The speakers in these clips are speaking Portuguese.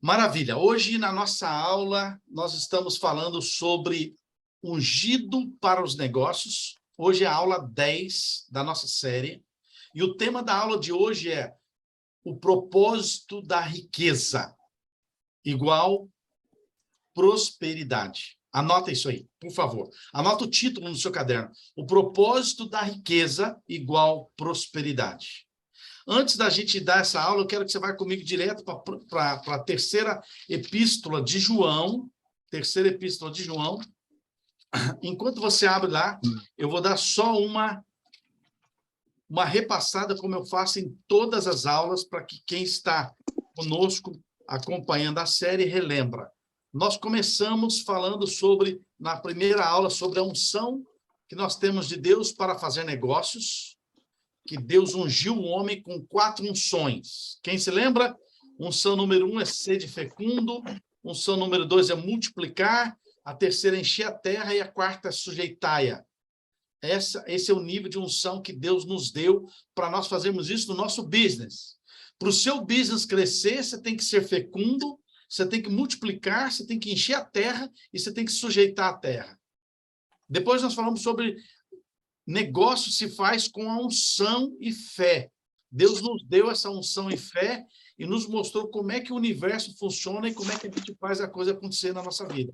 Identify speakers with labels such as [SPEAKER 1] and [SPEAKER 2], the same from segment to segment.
[SPEAKER 1] Maravilha. Hoje, na nossa aula, nós estamos falando sobre ungido para os negócios. Hoje é a aula 10 da nossa série. E o tema da aula de hoje é o propósito da riqueza igual prosperidade. Anota isso aí, por favor. Anota o título no seu caderno. O propósito da riqueza igual prosperidade. Antes da gente dar essa aula, eu quero que você vá comigo direto para a terceira epístola de João. Terceira epístola de João. Enquanto você abre lá, eu vou dar só uma repassada, como eu faço em todas as aulas, para que quem está conosco, acompanhando a série, relembra. Nós começamos falando na primeira aula, sobre a unção que nós temos de Deus para fazer negócios, que Deus ungiu o homem com 4 unções. Quem se lembra? Unção número 1 é sede fecundo, unção número 2 é multiplicar, a terceira é encher a terra e a quarta é sujeitai-a. Esse é o nível de unção que Deus nos deu para nós fazermos isso no nosso business. Para o seu business crescer, você tem que ser fecundo, você tem que multiplicar, você tem que encher a terra e você tem que sujeitar a terra. Depois nós falamos sobre negócio se faz com a unção e fé. Deus nos deu essa unção e fé e nos mostrou como é que o universo funciona e como é que a gente faz a coisa acontecer na nossa vida.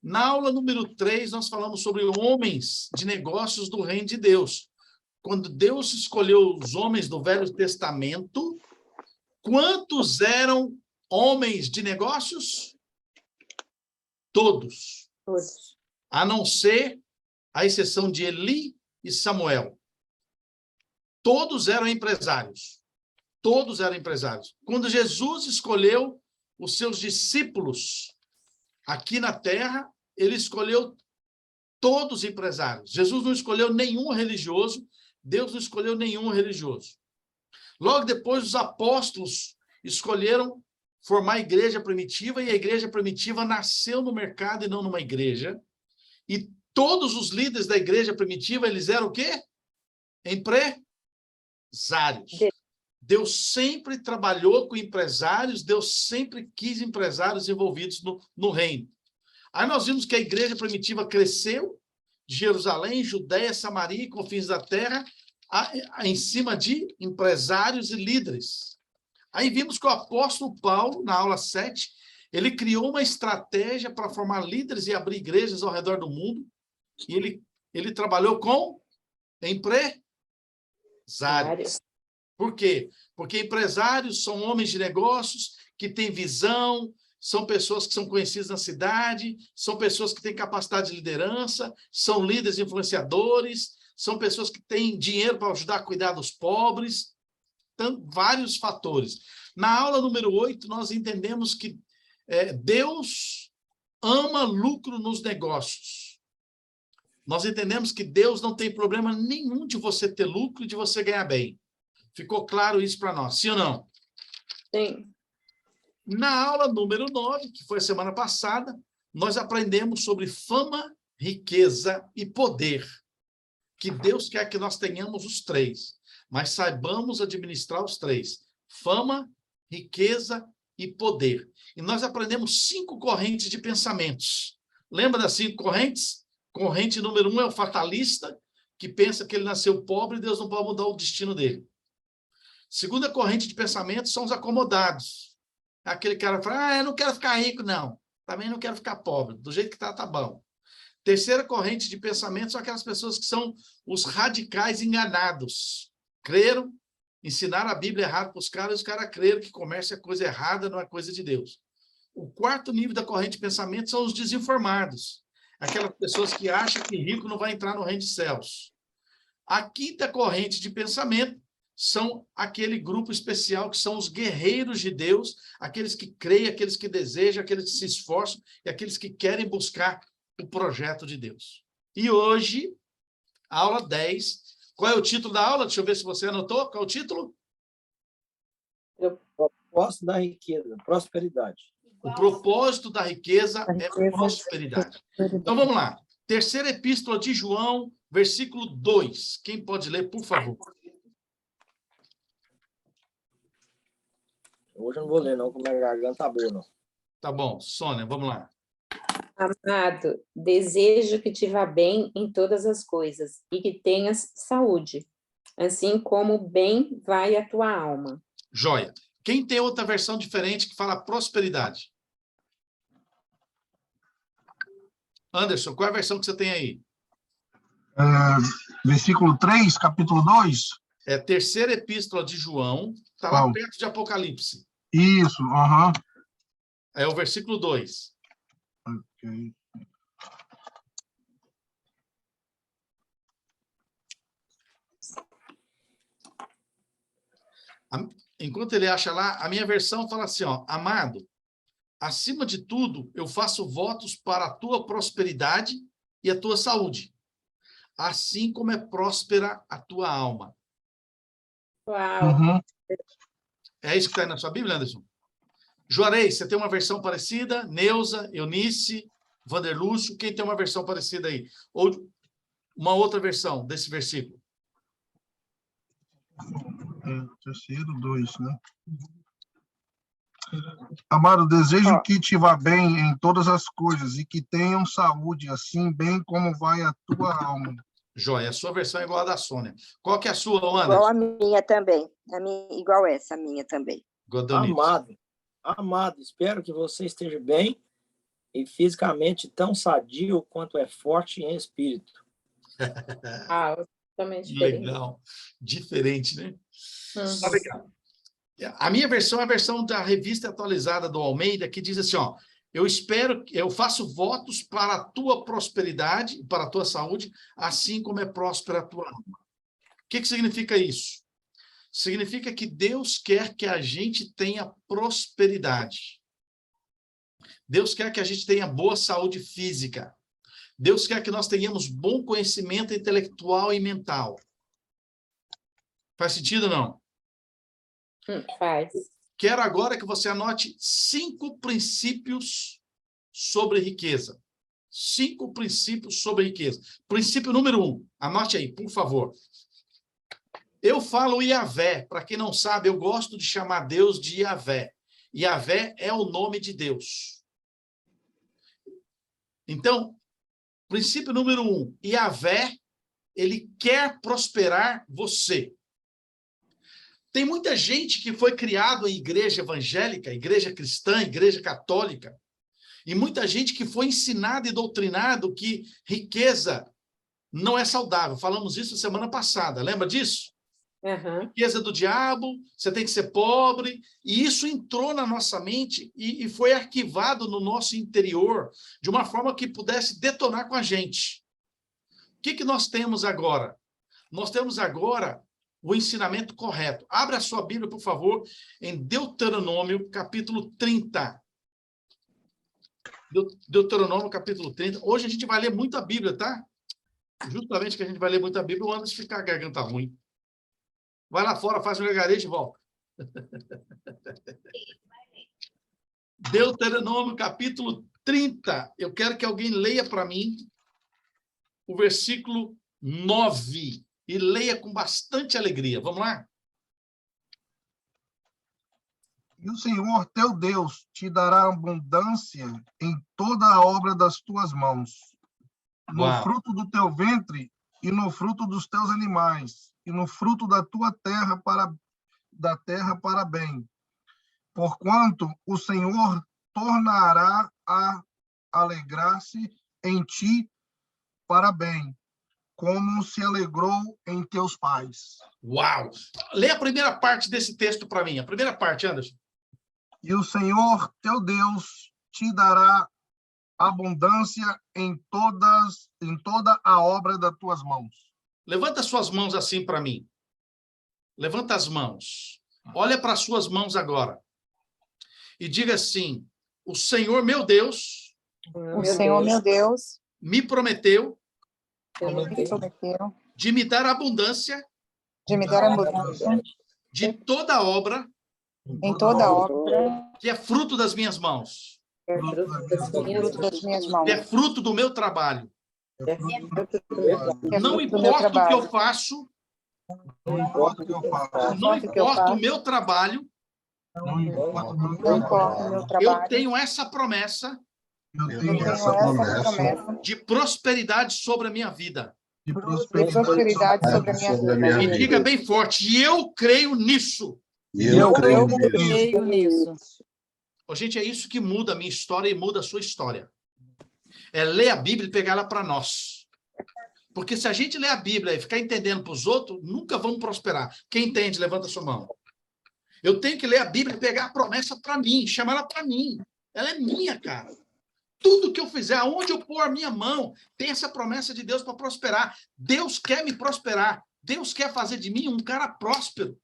[SPEAKER 1] Na aula número 3, nós falamos sobre homens de negócios do reino de Deus. Quando Deus escolheu os homens do Velho Testamento, quantos eram homens de negócios? Todos.
[SPEAKER 2] Todos.
[SPEAKER 1] A não ser à exceção de Eli e Samuel. Todos eram empresários. Todos eram empresários. Quando Jesus escolheu os seus discípulos aqui na terra, ele escolheu todos empresários. Jesus não escolheu nenhum religioso, Deus não escolheu nenhum religioso. Logo depois, os apóstolos escolheram formar a igreja primitiva, e a igreja primitiva nasceu no mercado e não numa igreja. E todos os líderes da igreja primitiva, eles eram o quê? Empresários. Deus sempre trabalhou com empresários, Deus sempre quis empresários envolvidos no reino. Aí nós vimos que a igreja primitiva cresceu, de Jerusalém, Judéia, Samaria e confins da terra, em cima de empresários e líderes. Aí vimos que o apóstolo Paulo, na aula 7, ele criou uma estratégia para formar líderes e abrir igrejas ao redor do mundo. E ele trabalhou com empresários. Por quê? Porque empresários são homens de negócios que têm visão, são pessoas que são conhecidas na cidade, são pessoas que têm capacidade de liderança, são líderes influenciadores, são pessoas que têm dinheiro para ajudar a cuidar dos pobres, vários fatores. Na aula número 8, nós entendemos que Deus ama lucro nos negócios. Nós entendemos que Deus não tem problema nenhum de você ter lucro e de você ganhar bem. Ficou claro isso para nós, sim ou não?
[SPEAKER 2] Sim.
[SPEAKER 1] Na aula número 9, que foi a semana passada, nós aprendemos sobre fama, riqueza e poder. Que Deus quer que nós tenhamos os 3, mas saibamos administrar os 3. Fama, riqueza e poder. E nós aprendemos 5 correntes de pensamentos. Lembra das 5 correntes? Corrente número 1 é o fatalista, que pensa que ele nasceu pobre e Deus não pode mudar o destino dele. Segunda corrente de pensamento são os acomodados. Aquele cara que fala, eu não quero ficar rico, não. Também não quero ficar pobre. Do jeito que tá bom. Terceira corrente de pensamento são aquelas pessoas que são os radicais enganados. Creram, ensinaram a Bíblia errado para os caras creram que comércio é coisa errada, não é coisa de Deus. O quarto nível da corrente de pensamento são os desinformados. Aquelas pessoas que acham que rico não vai entrar no reino dos céus. A quinta corrente de pensamento são aquele grupo especial que são os guerreiros de Deus, aqueles que creem, aqueles que desejam, aqueles que se esforçam e aqueles que querem buscar o projeto de Deus. E hoje, aula 10. Qual é o título da aula? Deixa eu ver se você anotou. Qual é o título?
[SPEAKER 3] O propósito da riqueza, prosperidade.
[SPEAKER 1] O propósito da riqueza é prosperidade. Então, vamos lá. Terceira epístola de João, versículo 2. Quem pode ler, por favor?
[SPEAKER 3] Hoje eu não vou ler, não, como a garganta tá boa, não.
[SPEAKER 1] Tá bom, Sônia, vamos lá.
[SPEAKER 2] Amado, desejo que te vá bem em todas as coisas e que tenhas saúde, assim como bem vai a tua alma.
[SPEAKER 1] Joia. Quem tem outra versão diferente que fala prosperidade? Anderson, qual é a versão que você tem aí?
[SPEAKER 4] Versículo 3, capítulo 2.
[SPEAKER 1] É a terceira epístola de João, está lá
[SPEAKER 4] Qual?
[SPEAKER 1] perto de Apocalipse.
[SPEAKER 4] Isso, aham.
[SPEAKER 1] É o versículo 2.
[SPEAKER 4] Ok.
[SPEAKER 1] Enquanto ele acha lá, a minha versão fala assim, ó, amado, acima de tudo, eu faço votos para a tua prosperidade e a tua saúde, assim como é próspera a tua alma.
[SPEAKER 2] Uau!
[SPEAKER 4] Uhum.
[SPEAKER 1] É isso que está aí na sua Bíblia, Anderson? Juarez, você tem uma versão parecida? Neuza, Eunice, Vanderlúcio, quem tem uma versão parecida aí? Ou uma outra versão desse versículo?
[SPEAKER 4] Terceiro, 2, né? Amado, desejo que te vá bem em todas as coisas e que tenham saúde, assim bem como vai a tua alma.
[SPEAKER 1] Joia, a sua versão é igual a da Sônia. Qual que é a sua, Anderson?
[SPEAKER 5] Igual a minha também. A minha, igual essa, a minha também.
[SPEAKER 3] Amado, espero que você esteja bem e fisicamente tão sadio quanto é forte em espírito.
[SPEAKER 2] Totalmente diferente.
[SPEAKER 1] Legal. Diferente, né?
[SPEAKER 2] Uhum.
[SPEAKER 1] Tá legal. A minha versão é a versão da revista atualizada do Almeida, que diz assim, ó, eu faço votos para a tua prosperidade, para a tua saúde, assim como é próspera a tua alma. O que significa isso? Significa que Deus quer que a gente tenha prosperidade. Deus quer que a gente tenha boa saúde física. Deus quer que nós tenhamos bom conhecimento intelectual e mental. Faz sentido ou não?
[SPEAKER 2] Faz.
[SPEAKER 1] Quero agora que você anote 5 princípios sobre riqueza. 5 princípios sobre riqueza. Princípio número 1. Anote aí, por favor. Eu falo Iavé. Para quem não sabe, eu gosto de chamar Deus de Iavé. Iavé é o nome de Deus. Então, princípio número 1. Iavé, ele quer prosperar você. Tem muita gente que foi criado em igreja evangélica, igreja cristã, igreja católica, e muita gente que foi ensinado e doutrinado que riqueza não é saudável. Falamos isso semana passada, lembra disso?
[SPEAKER 2] Uhum.
[SPEAKER 1] Riqueza do diabo, você tem que ser pobre, e isso entrou na nossa mente e foi arquivado no nosso interior de uma forma que pudesse detonar com a gente. O que nós temos agora? Nós temos agora o ensinamento correto. Abra a sua Bíblia, por favor, em Deuteronômio, capítulo 30. Deuteronômio, capítulo 30. Hoje a gente vai ler muito a Bíblia, tá? Justamente que a gente vai ler muito a Bíblia, o Anderson ficar a garganta ruim. Vai lá fora, faz um gargarejo e volta. Deuteronômio, capítulo 30. Eu quero que alguém leia para mim o versículo 9. E leia com bastante alegria. Vamos lá?
[SPEAKER 4] E o Senhor, teu Deus, te dará abundância em toda a obra das tuas mãos, no
[SPEAKER 1] Uau.
[SPEAKER 4] fruto do teu ventre e no fruto dos teus animais, e no fruto da tua terra para bem. Porquanto o Senhor tornará a alegrar-se em ti para bem, como se alegrou em teus pais.
[SPEAKER 1] Uau! Lê a primeira parte desse texto para mim. A primeira parte, Anderson.
[SPEAKER 4] E o Senhor, teu Deus, te dará abundância em toda a obra das tuas mãos.
[SPEAKER 1] Levanta suas mãos assim para mim. Levanta as mãos. Olha para as suas mãos agora. E diga assim, o Senhor, meu Deus,
[SPEAKER 5] O Senhor, meu Deus,
[SPEAKER 1] me prometeu
[SPEAKER 5] me prometeu
[SPEAKER 1] de me dar abundância
[SPEAKER 5] de me dar abundância
[SPEAKER 1] de toda obra
[SPEAKER 5] em toda obra,
[SPEAKER 1] que é fruto das minhas mãos,
[SPEAKER 5] fruto das minhas mãos.
[SPEAKER 1] que é fruto do meu trabalho.
[SPEAKER 5] que é
[SPEAKER 1] Não
[SPEAKER 5] fruto do meu
[SPEAKER 1] importa o que
[SPEAKER 5] trabalho.
[SPEAKER 1] eu faço,
[SPEAKER 4] Não importa o que eu faço.
[SPEAKER 1] não importa o meu trabalho,
[SPEAKER 4] Não importa o meu
[SPEAKER 6] Não importa o meu
[SPEAKER 1] Eu
[SPEAKER 6] trabalho.
[SPEAKER 1] tenho essa promessa
[SPEAKER 4] Eu
[SPEAKER 6] Eu
[SPEAKER 4] tenho
[SPEAKER 6] tenho
[SPEAKER 4] essa
[SPEAKER 6] essa promessa
[SPEAKER 1] de prosperidade sobre a minha vida.
[SPEAKER 4] de
[SPEAKER 6] de
[SPEAKER 4] prosperidade
[SPEAKER 6] prosperidade sobre a minha
[SPEAKER 1] E
[SPEAKER 6] vida.
[SPEAKER 1] diga bem forte, e eu creio nisso.
[SPEAKER 6] Eu creio nisso.
[SPEAKER 1] Ô, gente, é isso que muda a minha história e muda a sua história. É ler a Bíblia e pegar ela para nós. Porque se a gente ler a Bíblia e ficar entendendo para os outros, nunca vamos prosperar. Quem entende, levanta a sua mão. Eu tenho que ler a Bíblia e pegar a promessa para mim, chamar ela para mim. Ela é minha, cara. Tudo que eu fizer, aonde eu pôr a minha mão, tem essa promessa de Deus para prosperar. Deus quer me prosperar. Deus quer fazer de mim um cara próspero.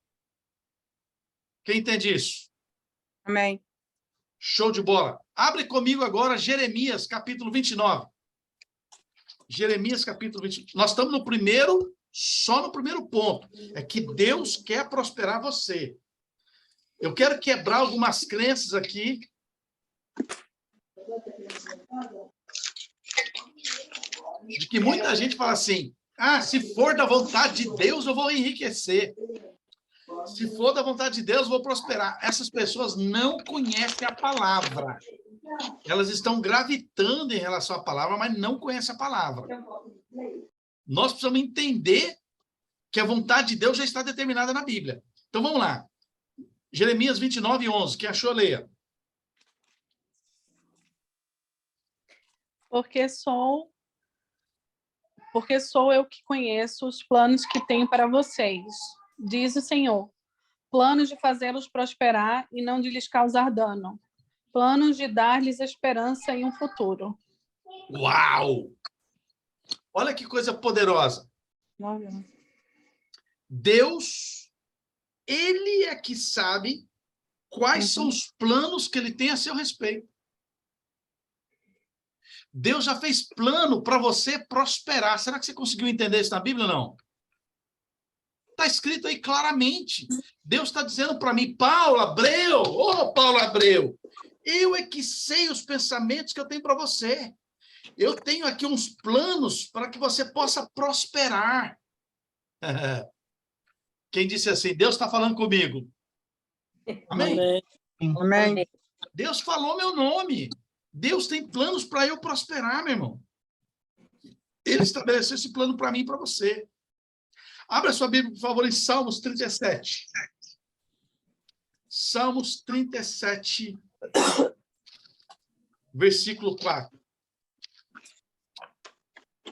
[SPEAKER 1] Quem entende isso?
[SPEAKER 6] Amém.
[SPEAKER 1] Show de bola. Abre comigo agora Jeremias, capítulo 29. Jeremias, capítulo 29. Nós estamos no primeiro, só no primeiro ponto. É que Deus quer prosperar você. Eu quero quebrar algumas crenças aqui. De que muita gente fala assim, se for da vontade de Deus, eu vou enriquecer. Se for da vontade de Deus, eu vou prosperar. Essas pessoas não conhecem a palavra. Elas estão gravitando em relação à palavra, mas não conhecem a palavra. Nós precisamos entender que a vontade de Deus já está determinada na Bíblia. Então, vamos lá. Jeremias 29, 11. Quem achou, leia.
[SPEAKER 7] Porque sou eu que conheço os planos que tenho para vocês, diz o Senhor. Planos de fazê-los prosperar e não de lhes causar dano. Planos de dar-lhes esperança e um futuro.
[SPEAKER 1] Uau! Olha que coisa poderosa. Deus, ele é que sabe quais são os planos que ele tem a seu respeito. Deus já fez plano para você prosperar. Será que você conseguiu entender isso na Bíblia ou não? Está escrito aí claramente. Deus está dizendo para mim, Paulo Abreu, Paulo Abreu, eu é que sei os pensamentos que eu tenho para você. Eu tenho aqui uns planos para que você possa prosperar. Quem disse assim, Deus está falando comigo. Amém?
[SPEAKER 6] Amém.
[SPEAKER 1] Deus falou meu nome. Deus tem planos para eu prosperar, meu irmão. Ele estabeleceu esse plano para mim e para você. Abra sua Bíblia, por favor, em Salmos 37. Salmos 37, versículo 4.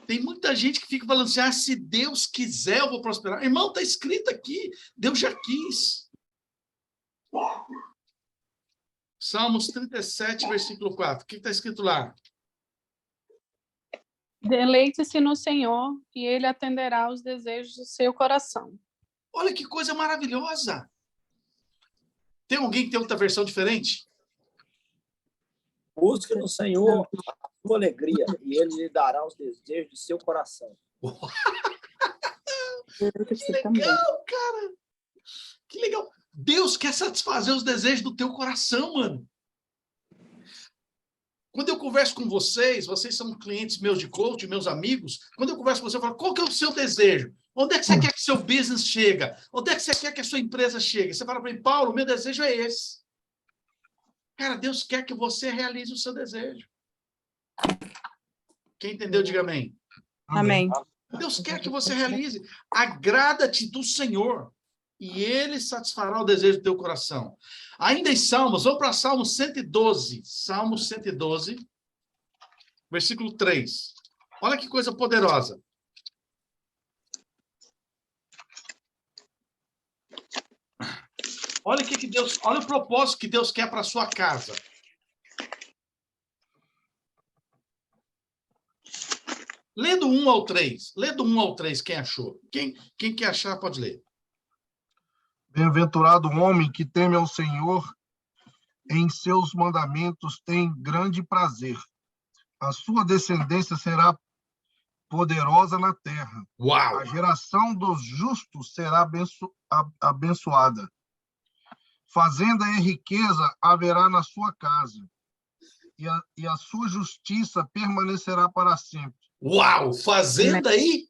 [SPEAKER 1] Tem muita gente que fica falando assim, se Deus quiser, eu vou prosperar. Irmão, está escrito aqui, Deus já quis. Salmos 37, versículo 4. O que está escrito lá?
[SPEAKER 7] Deleite-se no Senhor e ele atenderá aos desejos do seu coração.
[SPEAKER 1] Olha que coisa maravilhosa. Tem alguém que tem outra versão diferente?
[SPEAKER 3] Busque no Senhor a sua alegria e ele lhe dará os desejos do seu coração.
[SPEAKER 1] Que legal, cara. Que legal. Deus quer satisfazer os desejos do teu coração, mano. Quando eu converso com vocês são clientes meus de coaching, meus amigos, quando eu converso com você, eu falo, qual que é o seu desejo? Onde é que você quer que seu business chega? Onde é que você quer que a sua empresa chegue? Você fala para mim, Paulo, meu desejo é esse. Cara, Deus quer que você realize o seu desejo. Quem entendeu, diga amém.
[SPEAKER 6] Amém.
[SPEAKER 1] Deus quer que você realize. Agrada-te do Senhor e ele satisfará o desejo do teu coração. Ainda em Salmos, vamos para Salmo 112. Salmo 112, versículo 3. Olha que coisa poderosa. Olha olha o propósito que Deus quer para a sua casa. Lê do 1 ao 3. Lê do 1 ao 3, quem achou? Quem quer achar, pode ler.
[SPEAKER 4] Bem-aventurado o homem que teme ao Senhor, em seus mandamentos tem grande prazer. A sua descendência será poderosa na terra.
[SPEAKER 1] Uau!
[SPEAKER 4] A geração dos justos será abençoada. Fazenda e riqueza haverá na sua casa, e a sua justiça permanecerá para sempre.
[SPEAKER 1] Uau! Fazenda aí?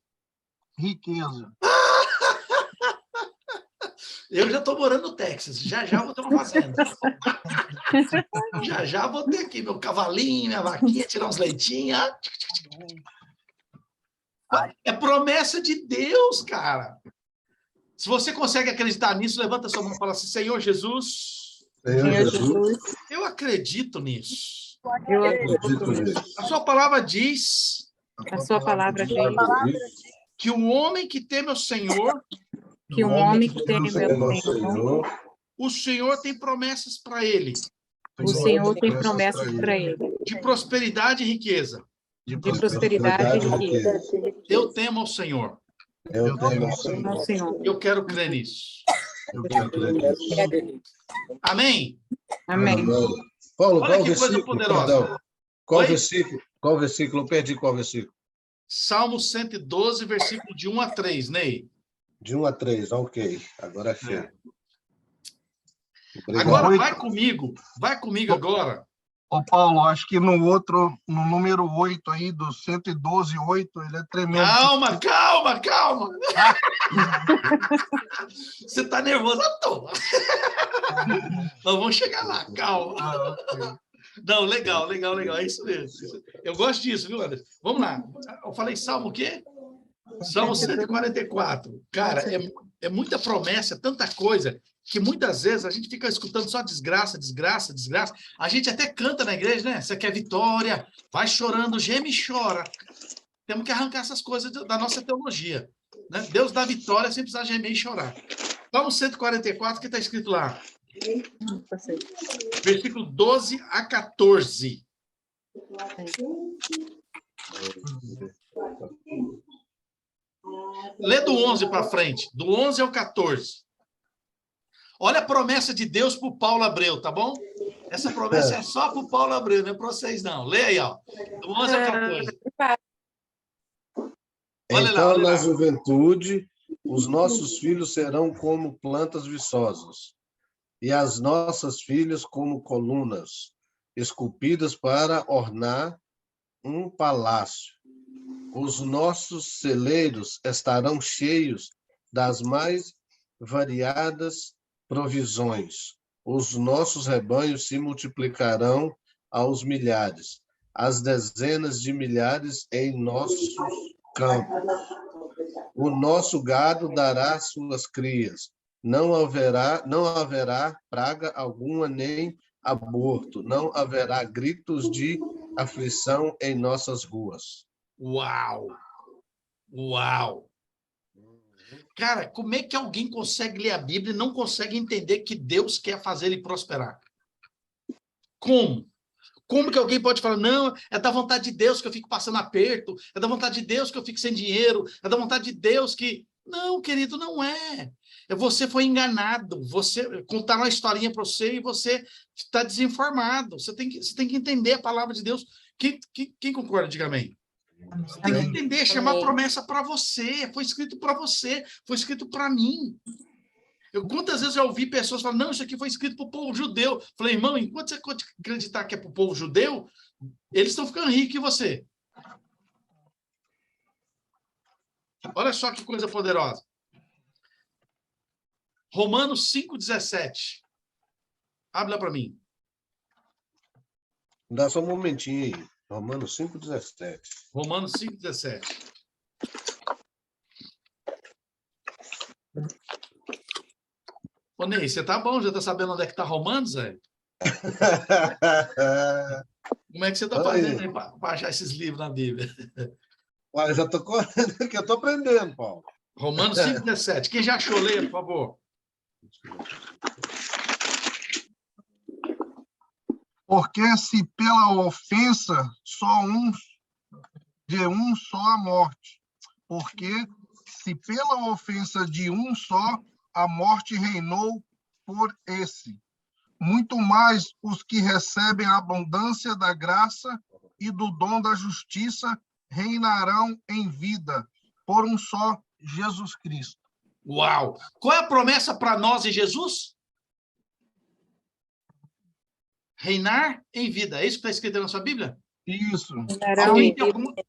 [SPEAKER 4] Riqueza.
[SPEAKER 1] Eu já estou morando no Texas, já vou ter uma fazenda. Já vou ter aqui meu cavalinho, minha vaquinha, tirar uns leitinhos. É promessa de Deus, cara. Se você consegue acreditar nisso, levanta sua mão e fala assim, Senhor Jesus,
[SPEAKER 6] Senhor Jesus,
[SPEAKER 1] eu acredito nisso.
[SPEAKER 6] eu acredito
[SPEAKER 1] A sua palavra diz
[SPEAKER 6] A sua palavra diz
[SPEAKER 1] que o homem que teme ao Senhor,
[SPEAKER 6] que um homem que teme meu Senhor,
[SPEAKER 1] o Senhor tem promessas para ele,
[SPEAKER 6] o Senhor tem promessas para ele,
[SPEAKER 1] de prosperidade e riqueza.
[SPEAKER 6] de prosperidade e riqueza.
[SPEAKER 1] Eu temo ao Senhor.
[SPEAKER 4] Eu tenho
[SPEAKER 6] Ao Senhor.
[SPEAKER 1] Eu quero crer nisso.
[SPEAKER 4] Eu quero crer nisso.
[SPEAKER 1] Amém?
[SPEAKER 6] Amém.
[SPEAKER 8] Paulo,
[SPEAKER 1] Olha
[SPEAKER 8] qual
[SPEAKER 1] que coisa
[SPEAKER 8] versículo?
[SPEAKER 1] poderosa.
[SPEAKER 8] Perdão. Qual
[SPEAKER 1] Oi?
[SPEAKER 8] versículo? Qual versículo? Eu perdi qual versículo.
[SPEAKER 1] Salmo 112, versículo de 1 a 3, Ney.
[SPEAKER 8] De 1 a 3, ok. Agora é feio.
[SPEAKER 1] Agora vai comigo agora.
[SPEAKER 4] Ô, Paulo, acho que no número 8 aí, do 112:8, ele é tremendo.
[SPEAKER 1] Calma. Você tá nervoso à toa. Nós vamos chegar lá, calma. Não, legal, é isso mesmo. Eu gosto disso, viu, Anderson? Vamos lá. Eu falei Salmo o quê? Salmo 144. Cara, é muita promessa, tanta coisa, que muitas vezes a gente fica escutando só desgraça. A gente até canta na igreja, né? Você quer vitória, vai chorando, geme e chora. Temos que arrancar essas coisas da nossa teologia. Né? Deus dá vitória sem precisar gemer e chorar. Salmo 144, que está escrito lá? Versículo 12 a 14. Lê do 11 para frente, do 11 ao 14. Olha a promessa de Deus para o Paulo Abreu, tá bom? Essa promessa é só para o Paulo Abreu, não é para vocês, não. Lê aí, ó. Do 11 ao 14. Olha lá,
[SPEAKER 8] Então,
[SPEAKER 1] olha
[SPEAKER 8] na
[SPEAKER 1] lá.
[SPEAKER 8] juventude, os nossos filhos serão como plantas viçosas, e as nossas filhas como colunas, esculpidas para ornar um palácio. Os nossos celeiros estarão cheios das mais variadas provisões. Os nossos rebanhos se multiplicarão aos milhares, às dezenas de milhares em nossos campos. O nosso gado dará suas crias. Não haverá praga alguma, nem aborto. Não haverá gritos de aflição em nossas ruas.
[SPEAKER 1] Uau! Cara, como é que alguém consegue ler a Bíblia e não consegue entender que Deus quer fazer ele prosperar? Como? Como que alguém pode falar, não, é da vontade de Deus que eu fico passando aperto, é da vontade de Deus que eu fico sem dinheiro, é da vontade de Deus que... Não, querido, não é. Você foi enganado, contaram uma historinha para você e você está desinformado. Você tem que entender a palavra de Deus. Quem concorda? Diga amém. Você tem que entender, chamar promessa para você. Foi escrito para você, foi escrito para mim. Quantas vezes eu ouvi pessoas falando, não, isso aqui foi escrito para o povo judeu. Falei, irmão, enquanto você acreditar que é para o povo judeu, eles estão ficando ricos e você. Olha só que coisa poderosa. Romanos 5,17. Abre lá para mim.
[SPEAKER 8] Dá só um momentinho aí. Romanos 5,17.
[SPEAKER 1] Romanos 5,17. Ô, Ney, você tá bom? Já tá sabendo onde é que tá Romanos, velho? Como é que você tá fazendo aí para achar esses livros na Bíblia?
[SPEAKER 8] Olha, já tô correndo aqui, eu tô aprendendo, Paulo.
[SPEAKER 1] Romanos 5,17. Quem já achou, leia, por favor.
[SPEAKER 4] Porque se pela ofensa de um só a morte, porque se pela ofensa de um só a morte reinou por esse, muito mais os que recebem a abundância da graça e do dom da justiça reinarão em vida por um só Jesus Cristo.
[SPEAKER 1] Uau! Qual é a promessa para nós em Jesus? Reinar em vida. É isso que está escrito na sua Bíblia?
[SPEAKER 4] Isso.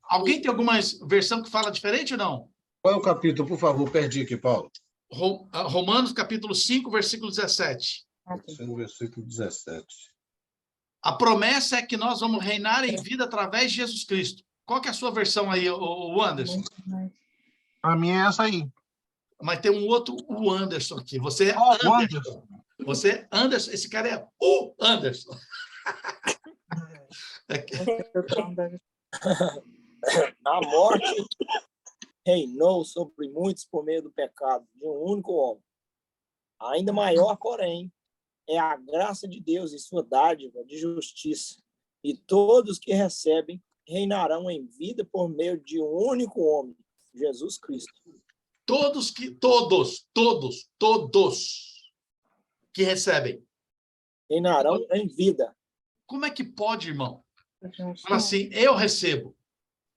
[SPEAKER 1] Alguém tem alguma versão que fala diferente ou não?
[SPEAKER 8] Qual é o capítulo, por favor? Perdi aqui, Paulo.
[SPEAKER 1] Romanos capítulo 5, versículo 17.
[SPEAKER 8] Esse é no versículo 17.
[SPEAKER 1] A promessa é que nós vamos reinar em vida através de Jesus Cristo. Qual que é a sua versão aí, o Anderson?
[SPEAKER 4] A minha é essa aí.
[SPEAKER 1] Mas tem um outro, o Anderson aqui. Você é
[SPEAKER 4] Ó, o
[SPEAKER 1] Anderson. Você é Anderson. Esse cara é o Anderson.
[SPEAKER 3] A morte reinou sobre muitos por meio do pecado de um único homem. Ainda maior, porém, é a graça de Deus e sua dádiva de justiça. E todos que recebem reinarão em vida por meio de um único homem, Jesus Cristo.
[SPEAKER 1] Todos que recebem.
[SPEAKER 3] Reinarão em vida.
[SPEAKER 1] Como é que pode, irmão? Fala assim, eu recebo.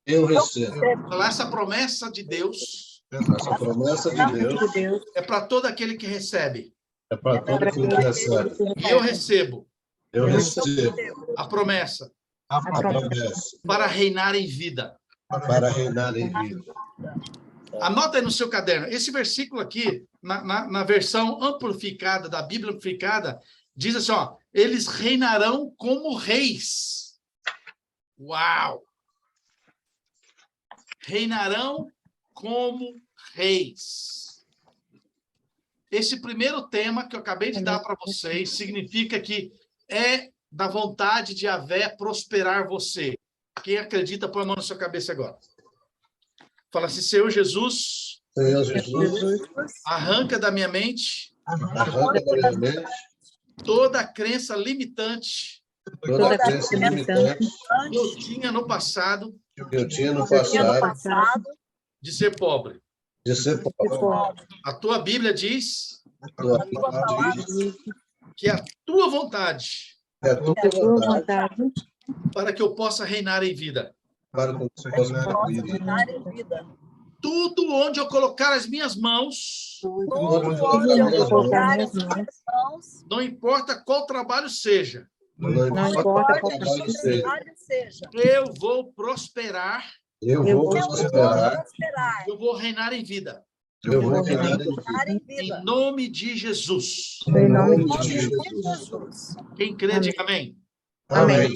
[SPEAKER 8] Eu recebo.
[SPEAKER 1] Fala, essa promessa de Deus
[SPEAKER 8] Essa promessa de Deus
[SPEAKER 1] é para todo aquele que recebe.
[SPEAKER 8] é para todo aquele que recebe.
[SPEAKER 1] E eu recebo
[SPEAKER 8] Eu recebo
[SPEAKER 1] a promessa
[SPEAKER 8] a promessa
[SPEAKER 1] para reinar em vida.
[SPEAKER 8] para reinar em vida.
[SPEAKER 1] Anota aí no seu caderno. Esse versículo aqui, na versão amplificada, da Bíblia amplificada, diz assim, ó, eles reinarão como reis. Uau! Reinarão como reis. Esse primeiro tema que eu acabei de dar para vocês significa que é da vontade de Yahvé prosperar você. Quem acredita, põe a mão na sua cabeça agora. Fala assim, Senhor Jesus,
[SPEAKER 8] Senhor Jesus,
[SPEAKER 1] arranca da minha mente
[SPEAKER 8] arranca da minha mente
[SPEAKER 1] toda a crença limitante
[SPEAKER 8] toda a crença limitante
[SPEAKER 1] que eu tinha no passado
[SPEAKER 8] que eu tinha no passado
[SPEAKER 1] de ser pobre.
[SPEAKER 8] de ser pobre.
[SPEAKER 1] A tua Bíblia diz
[SPEAKER 8] A tua palavra diz
[SPEAKER 1] que é a tua vontade
[SPEAKER 8] que a tua vontade
[SPEAKER 1] para que eu possa reinar em vida.
[SPEAKER 8] para que você reinar em vida.
[SPEAKER 1] Tudo onde eu colocar as minhas mãos, não importa qual trabalho seja,
[SPEAKER 8] Não importa qual trabalho seja,
[SPEAKER 1] eu vou prosperar,
[SPEAKER 8] eu vou prosperar,
[SPEAKER 1] eu vou reinar em vida.
[SPEAKER 8] eu vou reinar em vida.
[SPEAKER 1] Em nome de Jesus.
[SPEAKER 8] Em nome de Jesus.
[SPEAKER 1] Quem crê, diga amém.
[SPEAKER 8] Amém.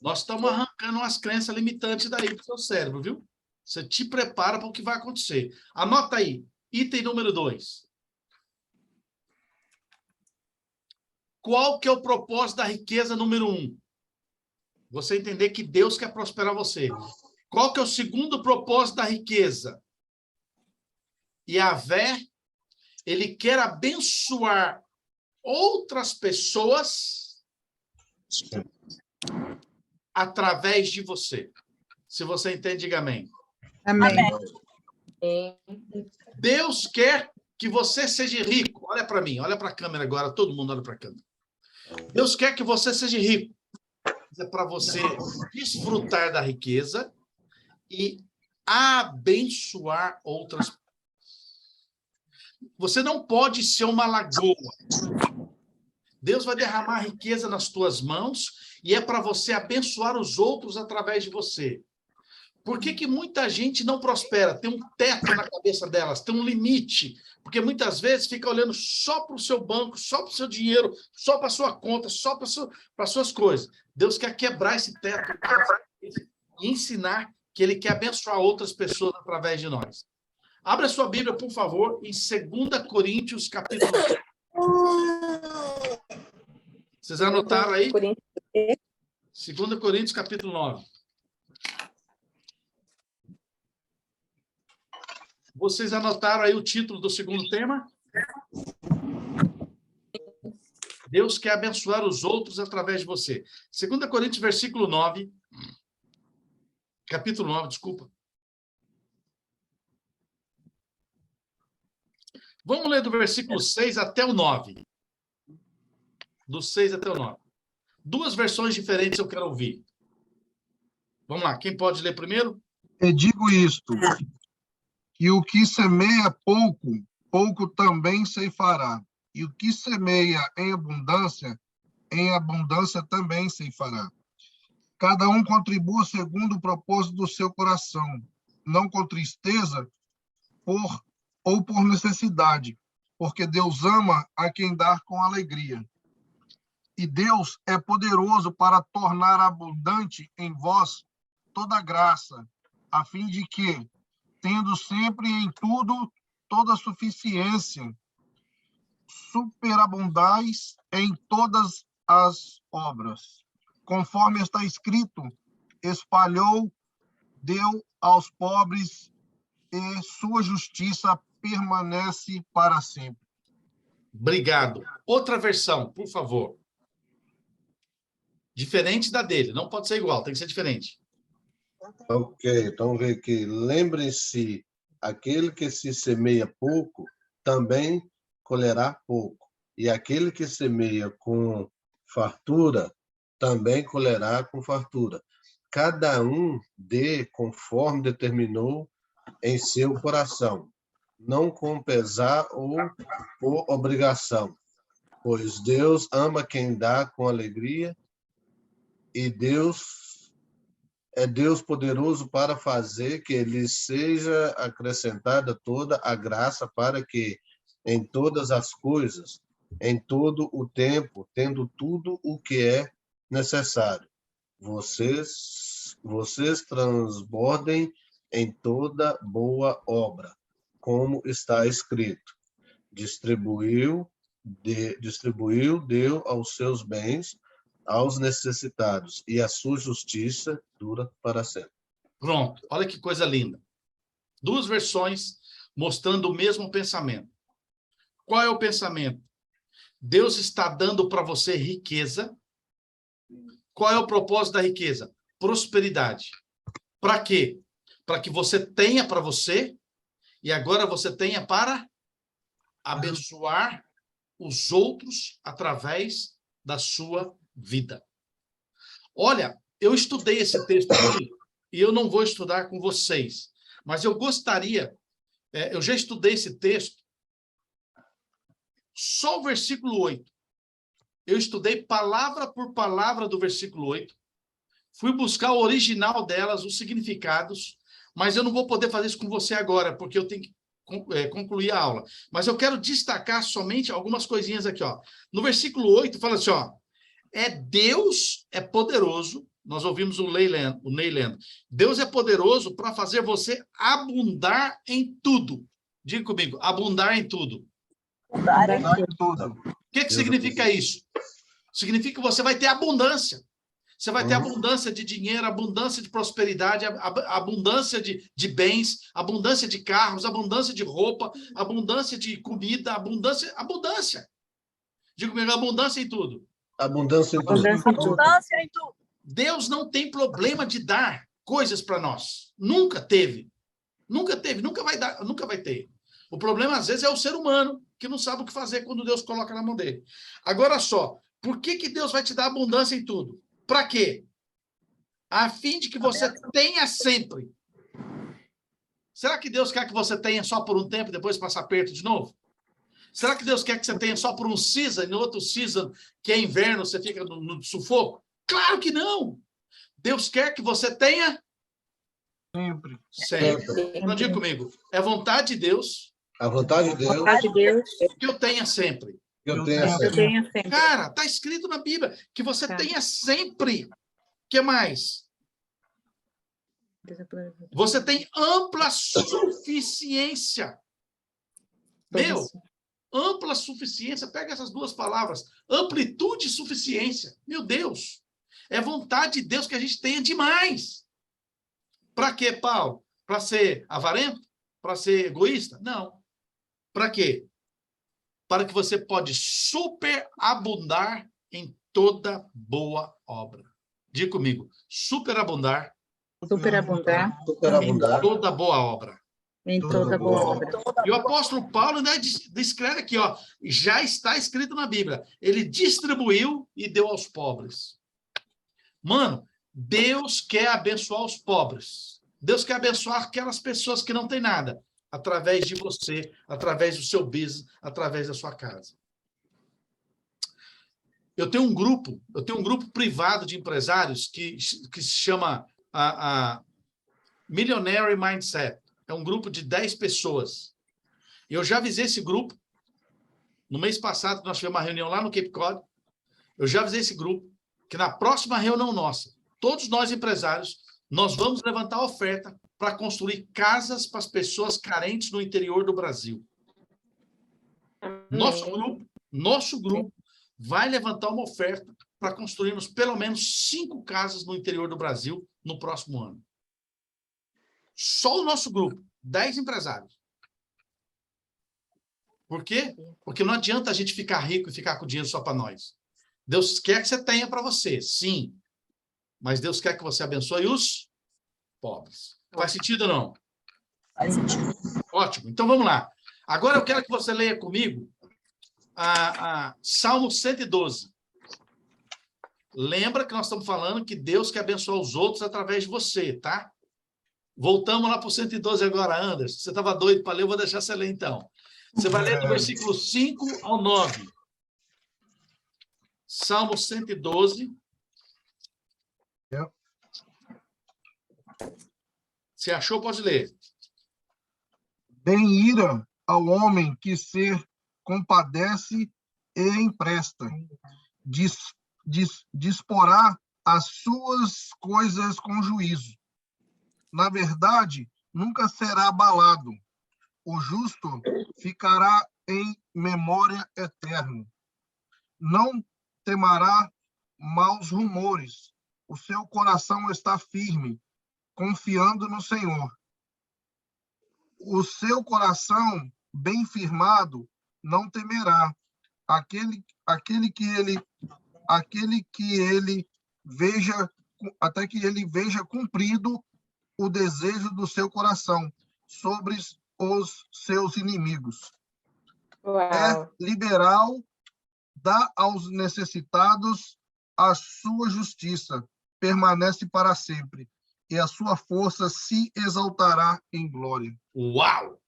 [SPEAKER 1] Nós estamos arrancando umas crenças limitantes daí do seu cérebro, viu? Você te prepara para o que vai acontecer. Anota aí, item número 2. Qual que é o propósito da riqueza número 1? Você entender que Deus quer prosperar você. Qual que é o segundo propósito da riqueza? Yahvé, ele quer abençoar outras pessoas através de você. Se você entende, diga amém.
[SPEAKER 6] Amém.
[SPEAKER 1] Deus quer que você seja rico. Olha para mim, olha para a câmera agora, todo mundo olha para a câmera. Deus quer que você seja rico. É para você desfrutar da riqueza e abençoar outras pessoas. Você não pode ser uma lagoa. Deus vai derramar riqueza nas tuas mãos e é para você abençoar os outros através de você. Por que muita gente não prospera? Tem um teto na cabeça delas, tem um limite. Porque muitas vezes fica olhando só para o seu banco, só para o seu dinheiro, só para a sua conta, só para as suas coisas. Deus quer quebrar esse teto e ensinar que Ele quer abençoar outras pessoas através de nós. Abra sua Bíblia, por favor, em 2 Coríntios, capítulo 9. Vocês anotaram aí? 2 Coríntios, capítulo 9. Vocês anotaram aí o título do segundo tema? Deus quer abençoar os outros através de você. 2 Coríntios, versículo 9. Capítulo 9, desculpa. Vamos ler do versículo 6 até o 9. Do 6 até o 9. Duas versões diferentes eu quero ouvir. Vamos lá, quem pode ler primeiro?
[SPEAKER 4] E digo isto, que o que semeia pouco, pouco também ceifará. E o que semeia em abundância também ceifará. Cada um contribua segundo o propósito do seu coração, não com tristeza ou por necessidade, porque Deus ama a quem dá com alegria. E Deus é poderoso para tornar abundante em vós toda graça, a fim de que, tendo sempre em tudo toda suficiência, superabundais em todas as obras. Conforme está escrito, espalhou, deu aos pobres, e sua justiça permanece para sempre.
[SPEAKER 1] Obrigado. Outra versão, por favor. Diferente da dele. Não pode ser igual, tem que ser diferente.
[SPEAKER 8] Ok, então vê aqui. Lembrem-se, aquele que se semeia pouco, também colherá pouco. E aquele que semeia com fartura, também colherá com fartura. Cada um dê conforme determinou em seu coração, não com pesar ou por obrigação, pois Deus ama quem dá com alegria, e Deus é Deus poderoso para fazer que lhe seja acrescentada toda a graça, para que em todas as coisas, em todo o tempo, tendo tudo o que é necessário, vocês transbordem em toda boa obra, como está escrito. Distribuiu, deu aos seus bens aos necessitados, e a sua justiça dura para sempre.
[SPEAKER 1] Pronto. Olha que coisa linda. Duas versões mostrando o mesmo pensamento. Qual é o pensamento? Deus está dando para você riqueza. Qual é o propósito da riqueza? Prosperidade. Para quê? Para que você tenha para você e agora você tenha para abençoar os outros através da sua vida. Olha, eu estudei esse texto aqui e eu não vou estudar com vocês, mas eu gostaria, eu já estudei esse texto, só o versículo 8. Eu estudei palavra por palavra do versículo 8, fui buscar o original delas, os significados, mas eu não vou poder fazer isso com você agora, porque eu tenho que concluir a aula. Mas eu quero destacar somente algumas coisinhas aqui, ó. No versículo 8, fala assim, ó, Deus é poderoso, nós ouvimos o Ney lendo, Deus é poderoso para fazer você abundar em tudo. Diga comigo, abundar em tudo.
[SPEAKER 3] Abundar
[SPEAKER 4] Dá em tudo.
[SPEAKER 1] O que significa isso? Significa que você vai ter abundância. Você vai ter abundância de dinheiro, abundância de prosperidade, abundância de bens, abundância de carros, abundância de roupa, abundância de comida, abundância. Digo comigo, abundância em tudo.
[SPEAKER 8] Abundância em tudo.
[SPEAKER 3] abundância em tudo.
[SPEAKER 1] Deus não tem problema de dar coisas para nós. Nunca teve. Nunca teve, nunca vai dar, nunca vai ter. O problema, às vezes, é o ser humano que não sabe o que fazer quando Deus coloca na mão dele. Agora só, por que Deus vai te dar abundância em tudo? Para quê? A fim de que você tenha sempre. Será que Deus quer que você tenha só por um tempo e depois passar perto de novo? Será que Deus quer que você tenha só por um season e no outro season, que é inverno, você fica no sufoco? Claro que não! Deus quer que você tenha
[SPEAKER 4] Sempre.
[SPEAKER 1] sempre. Não diga comigo. É vontade de Deus.
[SPEAKER 8] A vontade de Deus
[SPEAKER 6] Vontade de Deus,
[SPEAKER 1] Que eu tenha sempre.
[SPEAKER 8] que eu
[SPEAKER 6] que
[SPEAKER 8] tenha
[SPEAKER 6] eu
[SPEAKER 8] sempre.
[SPEAKER 6] tenha sempre.
[SPEAKER 1] Cara, está escrito na Bíblia que você
[SPEAKER 6] Tá.
[SPEAKER 1] tenha sempre. O que mais? Você tem ampla suficiência. Meu, ampla suficiência. Pega essas duas palavras. Amplitude e suficiência. Meu Deus. É vontade de Deus que a gente tenha demais. Para quê, Paulo? Para ser avarento? Para ser egoísta? Não. Para quê? Para que você pode superabundar em toda boa obra. Diga comigo, superabundar
[SPEAKER 6] Superabundar
[SPEAKER 8] Superabundar.
[SPEAKER 1] em toda boa obra.
[SPEAKER 6] em toda boa obra.
[SPEAKER 1] E o apóstolo Paulo, né, descreve aqui, ó, já está escrito na Bíblia. Ele distribuiu e deu aos pobres. Mano, Deus quer abençoar os pobres. Deus quer abençoar aquelas pessoas que não têm nada, através de você, através do seu business, através da sua casa. Eu tenho um grupo privado de empresários que se chama Millionaire Mindset. É um grupo de 10 pessoas. Eu já avisei esse grupo. No mês passado, nós tivemos uma reunião lá no Cape Cod. Eu já avisei esse grupo que na próxima reunião nossa, todos nós empresários, nós vamos levantar a oferta para construir casas para as pessoas carentes no interior do Brasil. Nosso grupo vai levantar uma oferta para construirmos pelo menos 5 casas no interior do Brasil no próximo ano. Só o nosso grupo, 10 empresários. Por quê? Porque não adianta a gente ficar rico e ficar com dinheiro só para nós. Deus quer que você tenha para você, sim. Mas Deus quer que você abençoe os pobres. Faz sentido ou não?
[SPEAKER 6] Faz sentido.
[SPEAKER 1] Ótimo. Então, vamos lá. Agora eu quero que você leia comigo Salmo 112. Lembra que nós estamos falando que Deus quer abençoar os outros através de você, tá? Voltamos lá para o 112 agora, Anderson. Você estava doido para ler, eu vou deixar você ler então. Você vai ler do versículo 5 ao 9. Salmo 112. Se achou, pode ler.
[SPEAKER 4] Bem ira ao homem que se compadece e empresta. Disporá as suas coisas com juízo. Na verdade, nunca será abalado. O justo ficará em memória eterna. Não temerá maus rumores. O seu coração está firme, confiando no Senhor. O seu coração bem firmado não temerá. Aquele que ele veja, até que ele veja cumprido o desejo do seu coração sobre os seus inimigos.
[SPEAKER 2] Uau.
[SPEAKER 4] É liberal, dá aos necessitados a sua justiça, permanece para sempre, e a sua força se exaltará em glória.
[SPEAKER 1] Uau!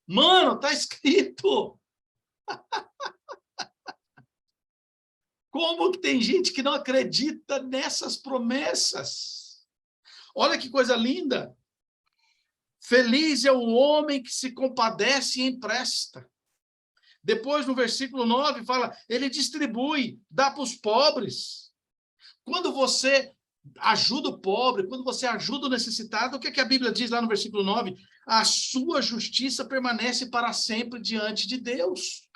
[SPEAKER 1] Mano, tá escrito! Como que tem gente que não acredita nessas promessas? Olha que coisa linda! Feliz é o homem que se compadece e empresta. Depois, no versículo 9, fala, ele distribui, dá para os pobres. Quando você ajuda o pobre, quando você ajuda o necessitado, o que a Bíblia diz lá no versículo 9? A sua justiça permanece para sempre diante de Deus.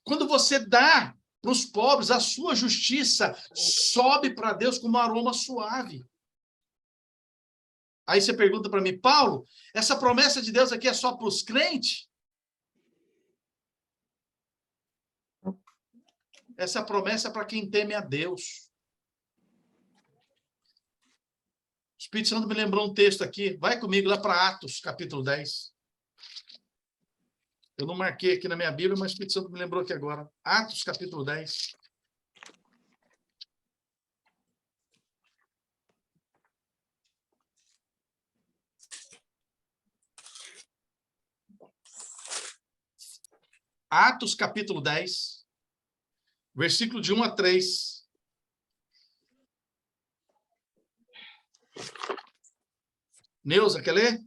[SPEAKER 1] Quando você dá para os pobres, a sua justiça sobe para Deus como um aroma suave. Aí você pergunta para mim, Paulo, essa promessa de Deus aqui é só para os crentes? Essa promessa é para quem teme a Deus. O Espírito Santo me lembrou um texto aqui. Vai comigo lá para Atos, capítulo 10. Eu não marquei aqui na minha Bíblia, mas o Espírito Santo me lembrou aqui agora. Atos, capítulo 10. Atos, capítulo 10, versículo de 1 a 3. Neuza, quer ler?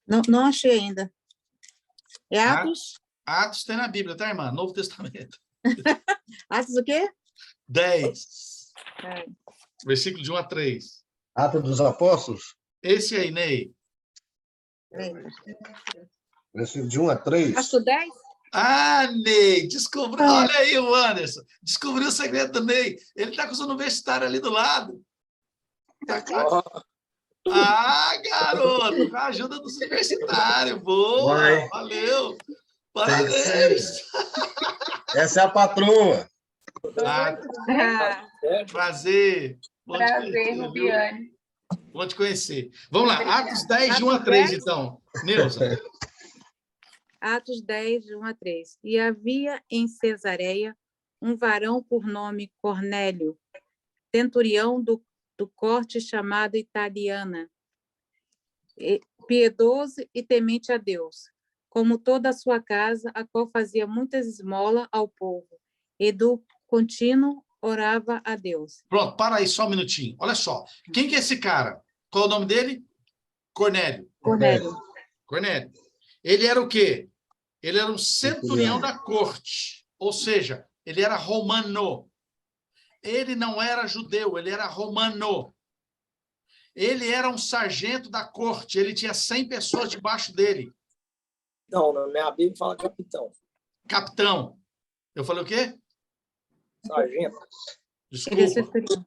[SPEAKER 6] Não achei ainda. É Atos?
[SPEAKER 1] Atos tem na Bíblia, tá, irmã? Novo Testamento.
[SPEAKER 6] Atos o quê?
[SPEAKER 1] 10.
[SPEAKER 6] É.
[SPEAKER 1] Versículo de 1 a 3.
[SPEAKER 8] Atos dos Apóstolos?
[SPEAKER 1] Esse aí, Ney.
[SPEAKER 8] Versículo de 1 a 3.
[SPEAKER 6] Atos 10?
[SPEAKER 1] Ah, Ney, descobriu. Olha aí o Anderson. Descobriu o segredo do Ney. Ele está com os universitários ali do lado. Tá claro. Ah, garoto, com a ajuda dos universitários. Boa,
[SPEAKER 8] Vai.
[SPEAKER 1] Valeu. Parabéns.
[SPEAKER 8] Essa é a patroa.
[SPEAKER 1] Prazer. Bom te
[SPEAKER 7] Prazer,
[SPEAKER 1] conhecer, viu?
[SPEAKER 7] Rubiane.
[SPEAKER 1] Bom te conhecer. Vamos lá, Atos 10, de 1 a 3, então. Neuza.
[SPEAKER 6] Atos 10, de 1 a 3. E havia em Cesareia um varão por nome Cornélio, centurião do corte chamado Italiana, piedoso e temente a Deus, como toda a sua casa, a qual fazia muitas esmolas ao povo, e do contínuo orava a Deus.
[SPEAKER 1] Pronto, para aí só um minutinho. Olha só. Quem que é esse cara? Qual o nome dele? Cornélio.
[SPEAKER 6] Cornélio.
[SPEAKER 1] Cornélio. Ele era o quê? Ele era um centurião da corte, ou seja, ele era romano. Ele não era judeu, ele era romano. Ele era um sargento da corte, ele tinha 100 pessoas debaixo dele.
[SPEAKER 3] Não, na minha Bíblia fala capitão.
[SPEAKER 1] Capitão. Eu falei o quê?
[SPEAKER 3] Sargento.
[SPEAKER 6] Ele é
[SPEAKER 1] Desculpa.
[SPEAKER 6] centurião.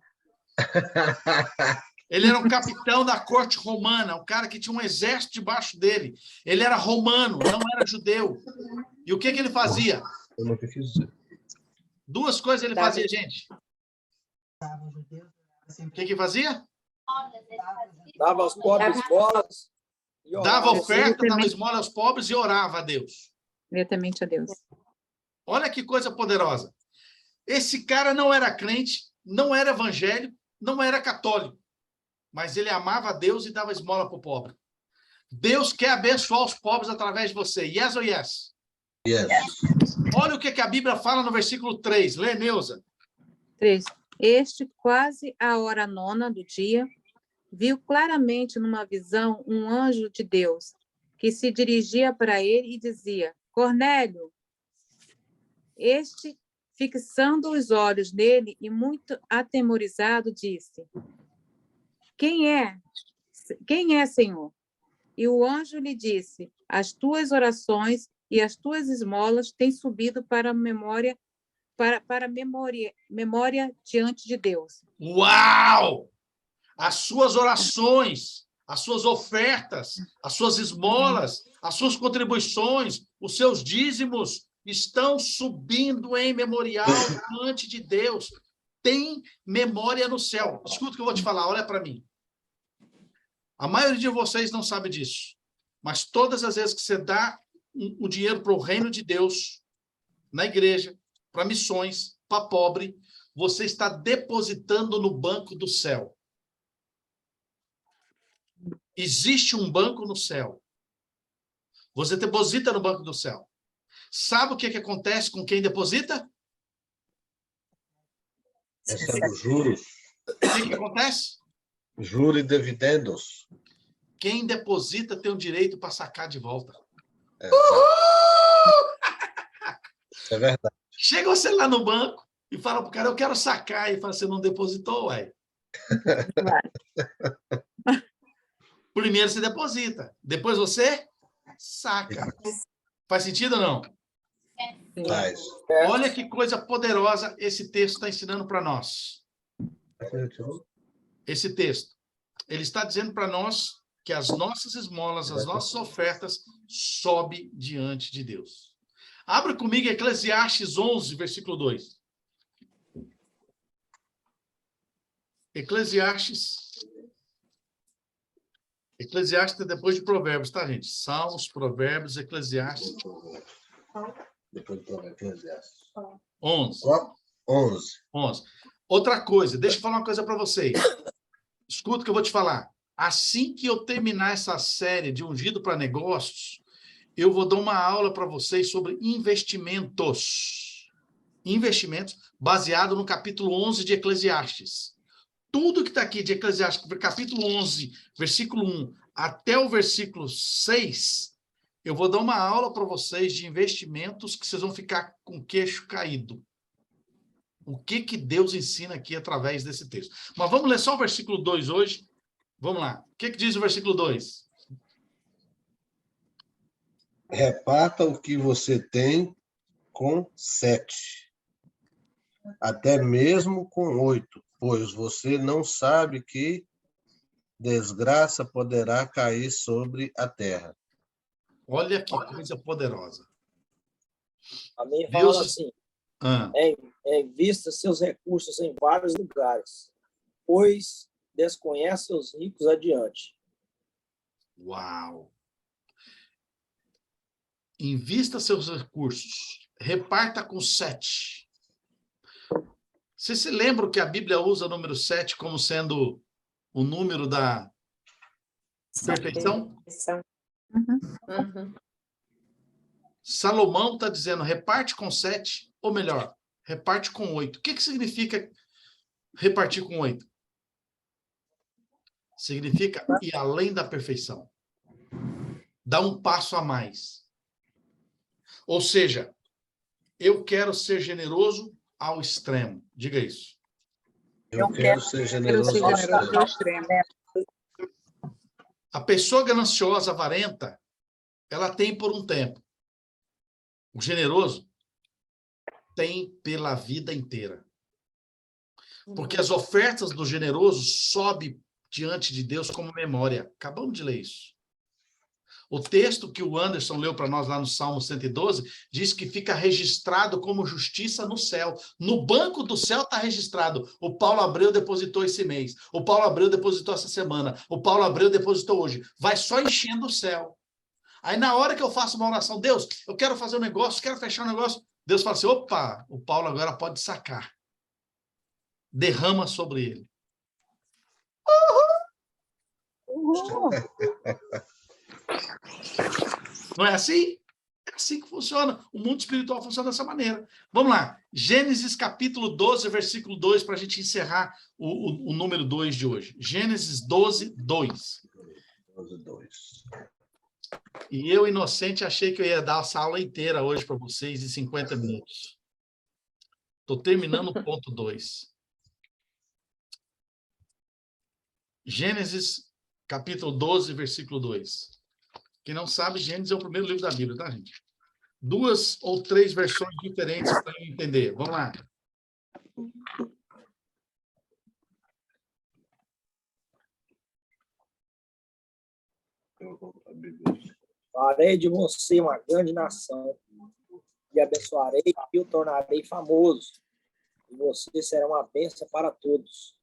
[SPEAKER 1] Ele era um capitão da corte romana, um cara que tinha um exército debaixo dele. Ele era romano, não era judeu. E o que ele fazia?
[SPEAKER 8] Eu não quis dizer.
[SPEAKER 1] Duas coisas ele fazia, gente. O que fazia?
[SPEAKER 3] Dava aos pobres esmolas. e orava.
[SPEAKER 1] Dava oferta, dava esmola aos pobres e orava a Deus.
[SPEAKER 6] Diretamente a Deus.
[SPEAKER 1] Olha que coisa poderosa. Esse cara não era crente, não era evangélico, não era católico, mas ele amava a Deus e dava esmola para o pobre. Deus quer abençoar os pobres através de você. Yes ou yes?
[SPEAKER 8] Yes.
[SPEAKER 1] Olha o que a Bíblia fala no versículo 3. Lê, Neuza.
[SPEAKER 6] 3. Este, quase à hora 9ª do dia, viu claramente numa visão um anjo de Deus, que se dirigia para ele e dizia: Cornélio. Este, fixando os olhos nele e muito atemorizado, disse: Quem é, Senhor? E o anjo lhe disse: As tuas orações e as tuas esmolas têm subido para a memória diante de Deus.
[SPEAKER 1] Uau! As suas orações, as suas ofertas, as suas esmolas, as suas contribuições, os seus dízimos estão subindo em memorial diante de Deus. Tem memória no céu. Escuta o que eu vou te falar, olha para mim. A maioria de vocês não sabe disso, mas todas as vezes que você dá o dinheiro para o reino de Deus, na igreja, para missões, para pobre, você está depositando no banco do céu. Existe um banco no céu. Você deposita no banco do céu. Sabe o que acontece com quem deposita?
[SPEAKER 8] Recebe os juros.
[SPEAKER 1] O que acontece?
[SPEAKER 8] Juros e dividendos.
[SPEAKER 1] Quem deposita tem o direito para sacar de volta.
[SPEAKER 8] Isso é verdade.
[SPEAKER 1] Chega você lá no banco e fala para o cara, eu quero sacar. E fala, você não depositou, ué. Primeiro você deposita, depois você saca. Faz sentido ou não?
[SPEAKER 8] Mas,
[SPEAKER 1] Olha que coisa poderosa esse texto está ensinando para nós. Esse texto. Ele está dizendo para nós que as nossas esmolas, as nossas ofertas sobem diante de Deus. Abra comigo Eclesiastes 11, versículo 2. Eclesiastes é depois de Provérbios, tá, gente? Salmos, Provérbios, Eclesiastes.
[SPEAKER 8] depois do Eclesiastes.
[SPEAKER 1] 11.
[SPEAKER 8] 11.
[SPEAKER 1] Outra coisa, deixa eu falar uma coisa para vocês. Escuta o que eu vou te falar. Assim que eu terminar essa série de Ungido para Negócios, eu vou dar uma aula para vocês sobre investimentos. Investimentos baseado no capítulo 11 de Eclesiastes. Tudo que está aqui de Eclesiastes, capítulo 11, versículo 1 até o versículo 6, eu vou dar uma aula para vocês de investimentos que vocês vão ficar com o queixo caído. O que Deus ensina aqui através desse texto. Mas vamos ler só o versículo 2 hoje. Vamos lá. O que diz o versículo 2?
[SPEAKER 8] Reparta o que você tem com 7, até mesmo com 8, pois você não sabe que desgraça poderá cair sobre a terra.
[SPEAKER 1] Olha que coisa poderosa.
[SPEAKER 3] A minha
[SPEAKER 1] Deus...
[SPEAKER 3] fala assim,
[SPEAKER 1] invista
[SPEAKER 3] seus recursos em vários lugares, pois desconhece os ricos adiante.
[SPEAKER 1] Uau! Invista seus recursos. Reparta com 7. Você se lembra que a Bíblia usa o número 7 como sendo o número da perfeição?
[SPEAKER 2] Uhum.
[SPEAKER 1] Salomão está dizendo, reparte com 7, ou melhor, reparte com 8. O que significa repartir com 8? significa ir além da perfeição. Dar um passo a mais. Ou seja, eu quero ser generoso ao extremo. Diga isso.
[SPEAKER 8] Eu quero ser generoso ao extremo.
[SPEAKER 6] ao extremo.
[SPEAKER 1] A pessoa gananciosa, avarenta, ela tem por um tempo. O generoso tem pela vida inteira. Porque as ofertas do generoso sobem diante de Deus como memória. Acabamos de ler isso. O texto que o Anderson leu para nós lá no Salmo 112 diz que fica registrado como justiça no céu. No banco do céu está registrado. O Paulo Abreu depositou esse mês. O Paulo Abreu depositou essa semana. O Paulo Abreu depositou hoje. Vai só enchendo o céu. Aí na hora que eu faço uma oração, Deus, eu quero fazer um negócio, quero fechar um negócio, Deus fala assim, opa, o Paulo agora pode sacar. Derrama sobre ele.
[SPEAKER 5] Uhul.
[SPEAKER 1] Não é assim? É assim que funciona. O mundo espiritual funciona dessa maneira. Vamos lá. Gênesis capítulo 12, versículo 2, para a gente encerrar o número 2 de hoje. Gênesis 12, 2.
[SPEAKER 8] 12, 2.
[SPEAKER 1] E eu, inocente, achei que eu ia dar essa aula inteira hoje para vocês em 50 minutos. Estou terminando o ponto 2. Gênesis capítulo 12, versículo 2. Quem não sabe, Gênesis é o primeiro livro da Bíblia, tá, gente? 2 ou 3 versões diferentes para eu entender. Vamos lá.
[SPEAKER 3] Farei de você uma grande nação, e abençoarei e o tornarei famoso, e você será uma bênção para todos.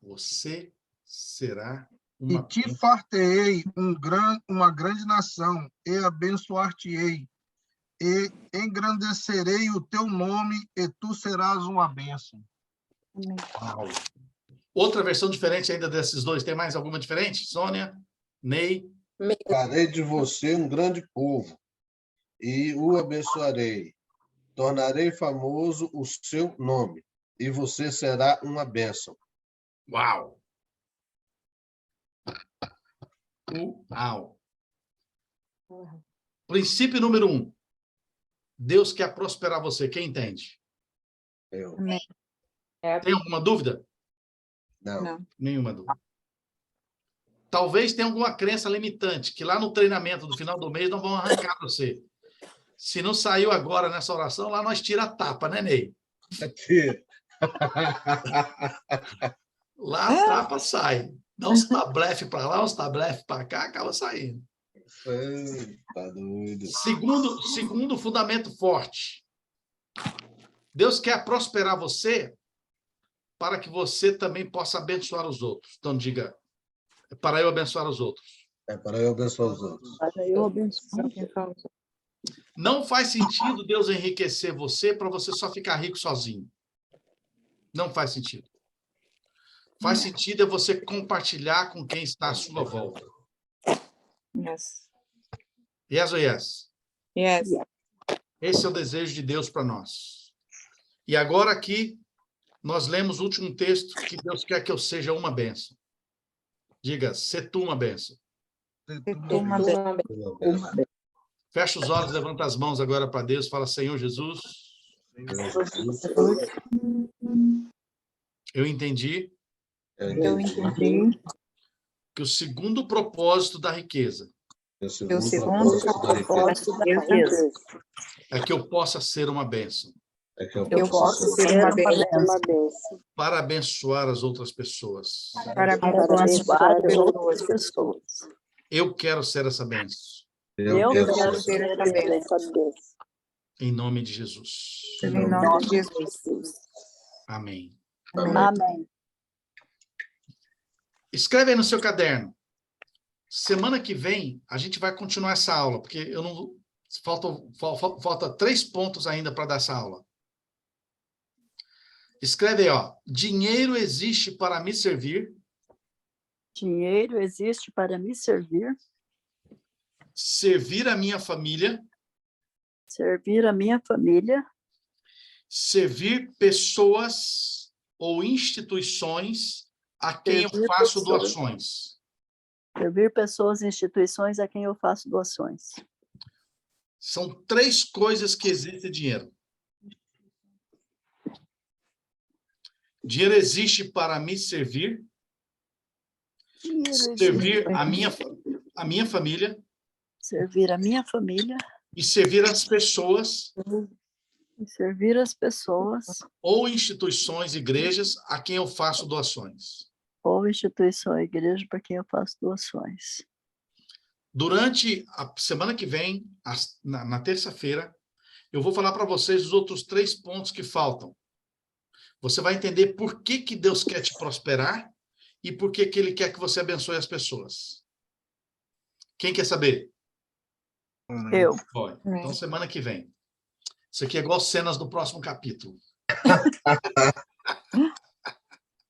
[SPEAKER 1] Você será
[SPEAKER 4] E
[SPEAKER 1] uma...
[SPEAKER 4] te fartei uma grande nação, e abençoar-te-ei, e engrandecerei o teu nome, e tu serás uma bênção.
[SPEAKER 1] Uau. Outra versão diferente ainda desses dois. Tem mais alguma diferente? Sônia? Ney?
[SPEAKER 8] Farei de você um grande povo, e o abençoarei. Tornarei famoso o seu nome, e você será uma bênção.
[SPEAKER 1] Uau! Uau! Princípio número 1. Deus quer prosperar você. Quem entende?
[SPEAKER 8] Eu.
[SPEAKER 1] Tem alguma dúvida?
[SPEAKER 8] Não.
[SPEAKER 1] Nenhuma dúvida. Talvez tenha alguma crença limitante, que lá no treinamento do final do mês não vão arrancar para você. Se não saiu agora nessa oração, lá nós tira a tapa, né, Ney? Lá a tapa sai. Dá uns tablefe para lá, uns tablefe para cá, acaba saindo.
[SPEAKER 8] Tá doido.
[SPEAKER 1] Segundo fundamento forte. Deus quer prosperar você para que você também possa abençoar os outros. Então diga, para eu abençoar os outros.
[SPEAKER 8] É para eu abençoar os outros.
[SPEAKER 5] Para eu abençoar.
[SPEAKER 1] Não faz sentido Deus enriquecer você para você só ficar rico sozinho. Não faz sentido. Faz sentido é você compartilhar com quem está à sua volta.
[SPEAKER 6] Yes.
[SPEAKER 1] Yes ou yes?
[SPEAKER 6] Yes.
[SPEAKER 1] Esse é o desejo de Deus para nós. E agora aqui, nós lemos o último texto que Deus quer que eu seja uma bênção. Diga, se tu uma bênção.
[SPEAKER 6] Uma bênção.
[SPEAKER 1] Fecha os olhos, levanta as mãos agora para Deus, fala, Senhor Jesus, eu entendi
[SPEAKER 6] Eu entendi
[SPEAKER 1] que o segundo propósito da riqueza
[SPEAKER 6] que o segundo propósito da riqueza
[SPEAKER 1] é que eu possa ser uma bênção
[SPEAKER 8] É que eu
[SPEAKER 6] eu posso ser uma bênção
[SPEAKER 5] Uma bênção.
[SPEAKER 1] para abençoar as outras pessoas.
[SPEAKER 6] para
[SPEAKER 5] Para
[SPEAKER 6] abençoar
[SPEAKER 5] abençoar as outras pessoas.
[SPEAKER 1] Eu quero ser essa bênção,
[SPEAKER 5] Eu
[SPEAKER 6] quero
[SPEAKER 5] quero
[SPEAKER 6] ser
[SPEAKER 5] ser
[SPEAKER 6] essa bênção.
[SPEAKER 5] essa bênção.
[SPEAKER 1] em nome de Jesus.
[SPEAKER 6] Em nome de Jesus.
[SPEAKER 1] Amém.
[SPEAKER 5] Amém.
[SPEAKER 1] Escreve aí no seu caderno. Semana que vem, a gente vai continuar essa aula, porque eu não... Falta 3 pontos ainda para dar essa aula. Escreve aí, ó. Dinheiro existe para me servir.
[SPEAKER 5] Dinheiro existe para me servir,
[SPEAKER 1] Servir a minha família.
[SPEAKER 5] servir a minha família,
[SPEAKER 1] Servir pessoas ou instituições a quem eu
[SPEAKER 9] Servir
[SPEAKER 1] faço
[SPEAKER 9] pessoas.
[SPEAKER 1] doações.
[SPEAKER 9] Servir pessoas e instituições a quem eu faço doações.
[SPEAKER 1] São 3 coisas que exigem dinheiro. Dinheiro existe para me servir, servir a minha família
[SPEAKER 9] Servir a minha família
[SPEAKER 1] e servir as pessoas
[SPEAKER 9] e servir as pessoas
[SPEAKER 1] ou instituições, igrejas a quem eu faço doações.
[SPEAKER 9] ou instituição, igreja para quem eu faço doações.
[SPEAKER 1] Durante a semana que vem, na terça-feira, eu vou falar para vocês os outros 3 pontos que faltam. Você vai entender por que que Deus quer te prosperar e por que que Ele quer que você abençoe as pessoas. Quem quer saber?
[SPEAKER 9] Eu.
[SPEAKER 1] Bom, então, semana que vem. Isso aqui é igual cenas do próximo capítulo.